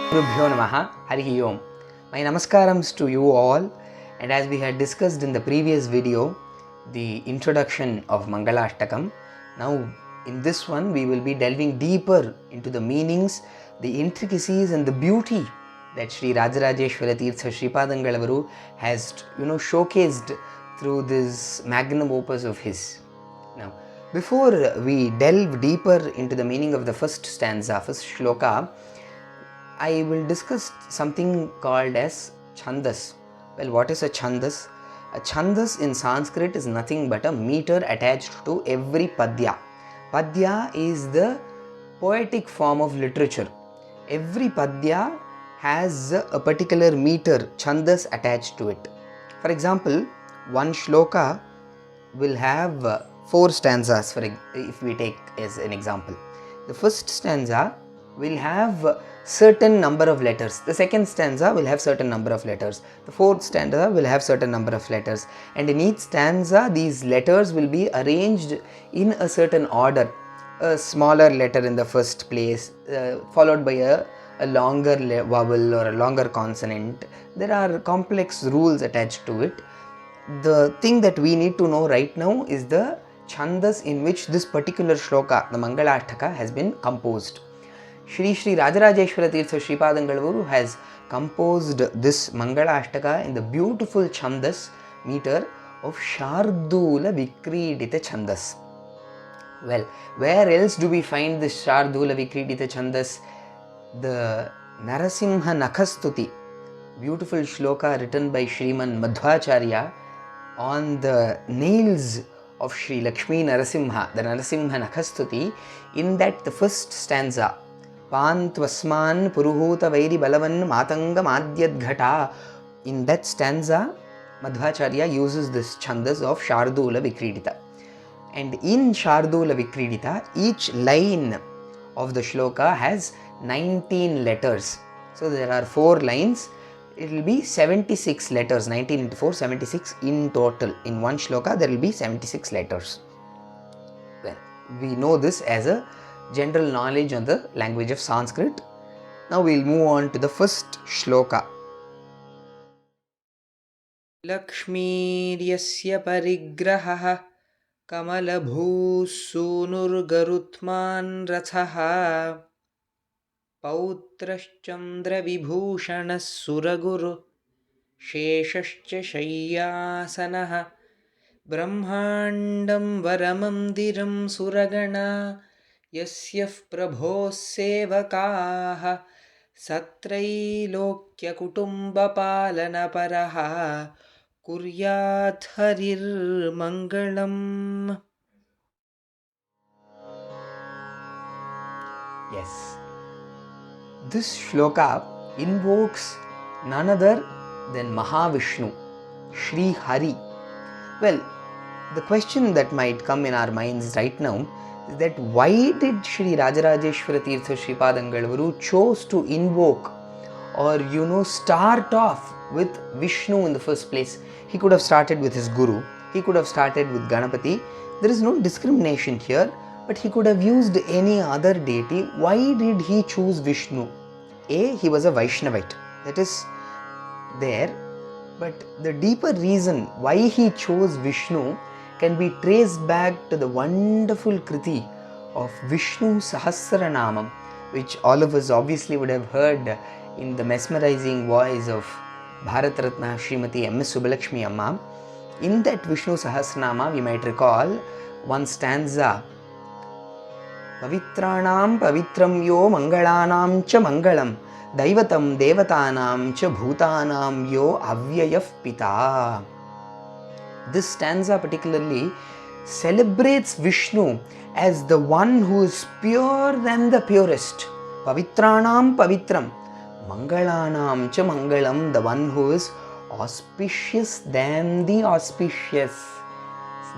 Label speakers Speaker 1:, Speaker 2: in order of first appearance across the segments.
Speaker 1: Gurubhyo Namaha, Harihi Om. My namaskarams to you all, and as we had discussed in the previous video, the introduction of Mangalashtakam, now in this one we will be delving deeper into the meanings, the intricacies and the beauty that Sri Rajarajeshwara Tirtha Sripadangalaru has showcased through this magnum opus of his. Now, before we delve deeper into the meaning of the first stanza, first shloka, I will discuss something called as chandas. Well, what is a chandas? A chandas in Sanskrit is nothing but a meter attached to every padya. Padya is the poetic form of literature. Every padya has a particular meter, chandas, attached to it. For example, one shloka will have 4 stanzas, if we take as an example. The first stanza will have certain number of letters. The second stanza will have certain number of letters. The fourth stanza will have certain number of letters. And in each stanza, these letters will be arranged in a certain order. A smaller letter in the first place, followed by a longer vowel or a longer consonant. There are complex rules attached to it. The thing that we need to know right now is the chandas in which this particular shloka, the Mangalashtaka, has been composed. Shri Rajarajeshwara Tirtha Sripadangalaru has composed this Mangalashtaka in the beautiful chandas meter of Shardula Vikridita Chandas. Well, where else do we find this Shardula Vikridita Chandas? The Narasimha Nakhastuti, beautiful shloka written by Shriman Madhvacharya on the nails of Shri Lakshmi Narasimha, the Narasimha Nakhastuti. In that, the first stanza, Pantvasman Puruhuta Vairi Balavan Matanga Madhyad Ghata. In that stanza, Madhvacharya uses this chandas of Shardula Vikridita. And in Shardula Vikridita, each line of the shloka has 19 letters. So there are 4 lines. It will be 76 letters, 19 into 4, 76 in total. In one shloka, there will be 76 letters. Well, we know this as a general knowledge on the language of Sanskrit. Now we will move on to the first shloka. Lakshmiryasya parigraha kamalabhusunurgarutman rathaha Pautraschandra vibhushanas suraguru Sheshascha shayyasanaha Brahmandam varamandiram suragana Yasyaf prabhos sevakaha Satrailokya kutumba palana paraha Kuryat harir mangalam. Yes. This shloka invokes none other than Mahavishnu, Sri Hari. Well, the question that might come in our minds right now is that why did Sri Rajarajeshwara Tirtha Sripadangalaru chose to invoke or start off with Vishnu in the first place? He could have started with his Guru, he could have started with Ganapati. There is no discrimination here, but he could have used any other deity. Why did he choose Vishnu? He was a Vaishnavite, that is there, but the deeper reason why he chose Vishnu can be traced back to the wonderful kriti of Vishnu Sahasranamam, which all of us obviously would have heard in the mesmerizing voice of Bharat Ratna Srimati M.S. Subbalakshmi Amma. In that Vishnu Sahasranama, we might recall one stanza, Pavitranam pavitram yo mangalanam cha mangalam Daivatam devatanam cha bhutanam yo avyayaf pita. This stanza particularly celebrates Vishnu as the one who is pure than the purest. Pavitranam pavitram, mangalanam cha mangalam, the one who is auspicious than the auspicious.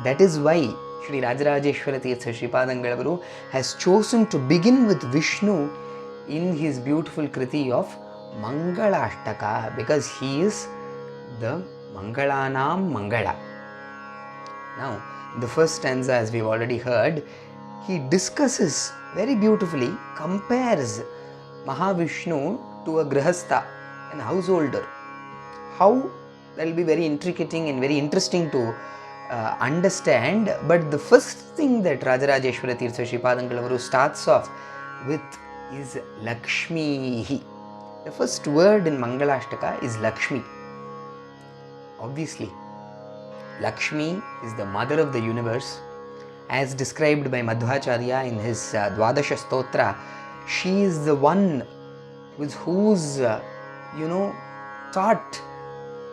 Speaker 1: That is why Sri Rajarajeshwara Tirtha Sripadangalaru has chosen to begin with Vishnu in his beautiful kriti of Mangalashtaka, because he is the Mangalanam Mangala. Now, the first stanza, as we've already heard, he discusses very beautifully, compares Mahavishnu to a grihastha, an householder. How? That will be very intricate and very interesting to understand. But the first thing that Rajarajeshwara Tirtha Shripadangalavaru starts off with is Lakshmi. The first word in Mangalashtaka is Lakshmi. Obviously, Lakshmi is the mother of the universe. As described by Madhvacharya in his Dwadasha Stotra, she is the one with whose, thought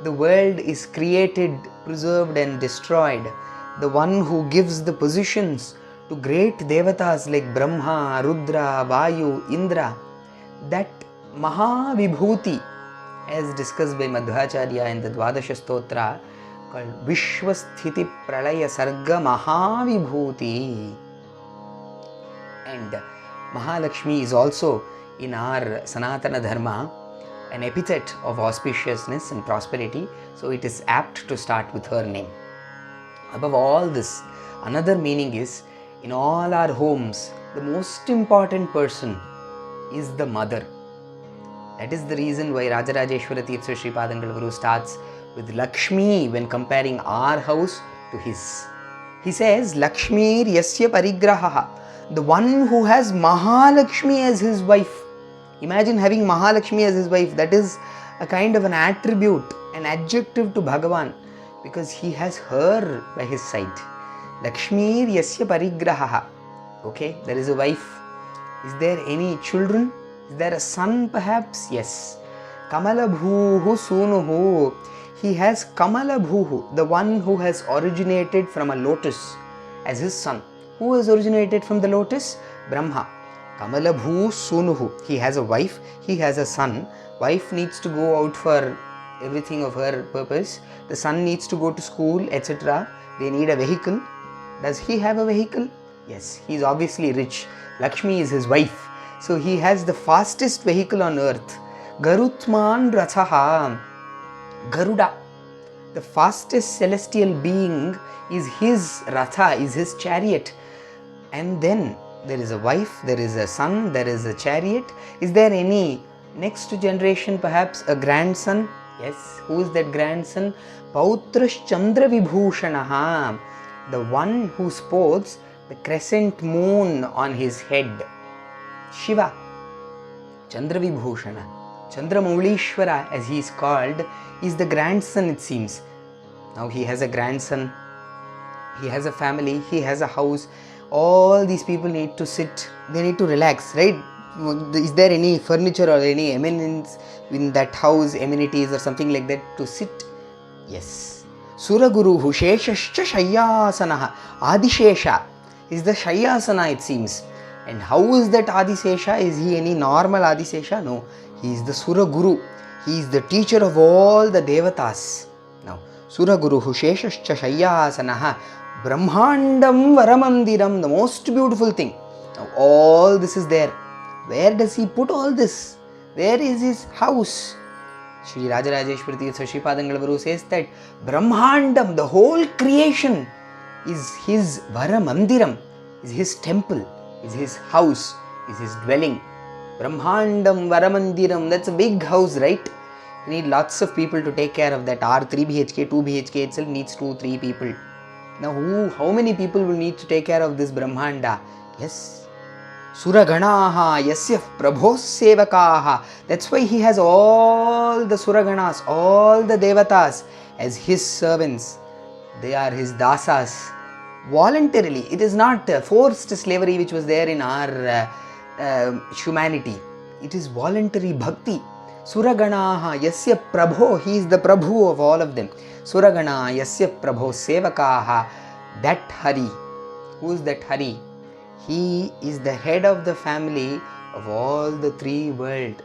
Speaker 1: the world is created, preserved and destroyed. The one who gives the positions to great devatas like Brahma, Rudra, Vayu, Indra. That Mahavibhuti, as discussed by Madhvacharya in the Dwadasha Stotra, called Vishwasthiti Pralaya Sarga Mahavibhuti. And Mahalakshmi is also in our Sanatana Dharma an epithet of auspiciousness and prosperity, so it is apt to start with her name. Above all this, another meaning is, in all our homes, the most important person is the mother. That is the reason why Rajarajeshwara Tirtha Shripadangalavaru starts with Lakshmi when comparing our house to his. He says, Lakshmi yasya parigraha, the one who has Mahalakshmi as his wife. Imagine having Mahalakshmi as his wife. That is a kind of an attribute, an adjective to Bhagavan, because he has her by his side. Lakshmi yasya parigraha. Okay, there is a wife. Is there any children? Is there a son perhaps? Yes. Kamala bhuhu sunuhu. He has Kamala bhuhu, the one who has originated from a lotus, as his son. Who has originated from the lotus? Brahma. Kamala bhu sunuhu. He has a wife, he has a son. Wife needs to go out for everything of her purpose. The son needs to go to school, etc. They need a vehicle. Does he have a vehicle? Yes, he is obviously rich. Lakshmi is his wife. So he has the fastest vehicle on earth. Garutman Rathaha. Garuda. The fastest celestial being is his Ratha, is his chariot. And then there is a wife, there is a son, there is a chariot. Is there any next generation, perhaps a grandson? Yes. Who is that grandson? Pautrash Chandra Vibhushanaha. The one who sports the crescent moon on his head. Shiva. Chandra Vibhushana. Chandra Maulishwara, as he is called, is the grandson, it seems. Now he has a grandson, he has a family, he has a house. All these people need to sit, they need to relax, right? Is there any furniture or any eminence in that house, amenities or something like that to sit? Yes. Suraguru Sheshascha Shayyasanaha. Adishesha is the Shayyasana, it seems. And how is that Adisesha? Is he any normal Adisesha? No. He is the Suraguru. He is the teacher of all the Devatas. Now, Suraguru Sheshascha Shayyasanaha. Brahmandam Varamandiram, the most beautiful thing. Now, all this is there. Where does he put all this? Where is his house? Shri Rajarajeshwara Tirtha Shripadangalavaru says that Brahmandam, the whole creation, is his Varamandiram, is his temple, is his house, is his dwelling. Brahmandam Varamandiram, that's a big house, right? You need lots of people to take care of that. Our 3 BHK, 2 BHK itself needs 2-3 people. Now how many people will need to take care of this Brahmanda? Yes. Suraganaha yasya prabhos sevakaha. That's why he has all the Suraganas, all the Devatas as his servants. They are his dasas. Voluntarily. It is not forced slavery which was there in our humanity. It is voluntary bhakti. Suraganaha yasya prabho. He is the Prabhu of all of them. Suragana yasya prabho sevakaha. That Hari. Who is that Hari? He is the head of the family of all the 3 worlds.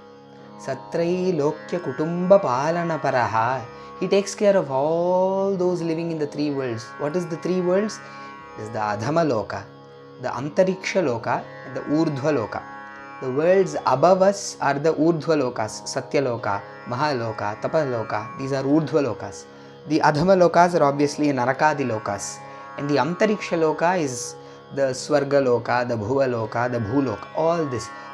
Speaker 1: Satrai lokya kutumba palana paraha. He takes care of all those living in the 3 worlds. What is the 3 worlds? There is the Adhama Loka, the Antariksha Loka, and the Urdhva Loka. The worlds above us are the Urdhva Lokas, Satya Loka, Mahaloka, Tapaloka. These are Urdhva Lokas. The Adhama Lokas are obviously Narakadi Lokas. And the Antariksha Loka is the Swarga Loka, the Bhuva Loka, the Bhuloka.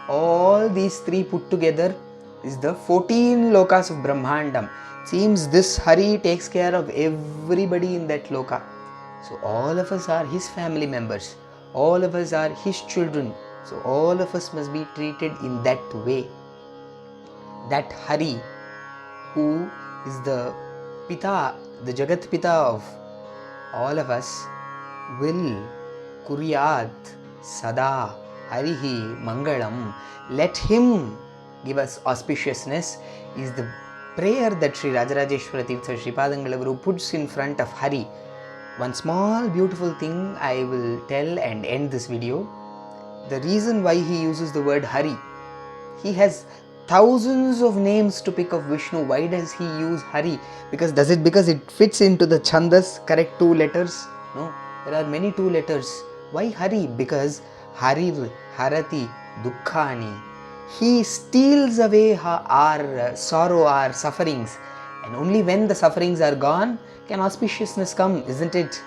Speaker 1: All these 3 put together is the 14 lokas of Brahmandam. Seems this Hari takes care of everybody in that loka. So all of us are his family members. All of us are his children. So all of us must be treated in that way. That Hari, who is the Pita, the Jagat Pita of all of us, will Kuryat Sada Harihi Mangalam. Let him give us auspiciousness is the prayer that Sri Rajarajeshwara Tirtha Sripadangala Guru puts in front of Hari. One small beautiful thing I will tell and end this video. The reason why he uses the word Hari, he has thousands of names to pick of Vishnu. Why does he use Hari? Because it fits into the Chandas, correct 2 letters? No, there are many 2 letters. Why Hari? Because Harir, Harati, Dukkhani. He steals away our sorrow, our sufferings. And only when the sufferings are gone can auspiciousness come, isn't it?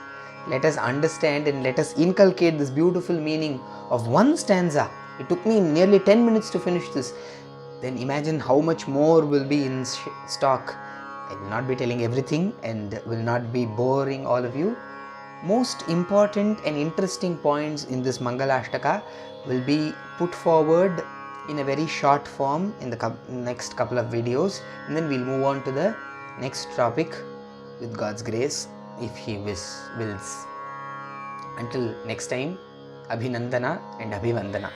Speaker 1: Let us understand and let us inculcate this beautiful meaning of one stanza. It took me nearly 10 minutes to finish this. Then imagine how much more will be in stock. I will not be telling everything and will not be boring all of you. Most important and interesting points in this Mangalashtaka will be put forward in a very short form in the next couple of videos, and then we'll move on to the next topic with God's grace, if he wills. Until next time, Abhinandana and Abhivandana.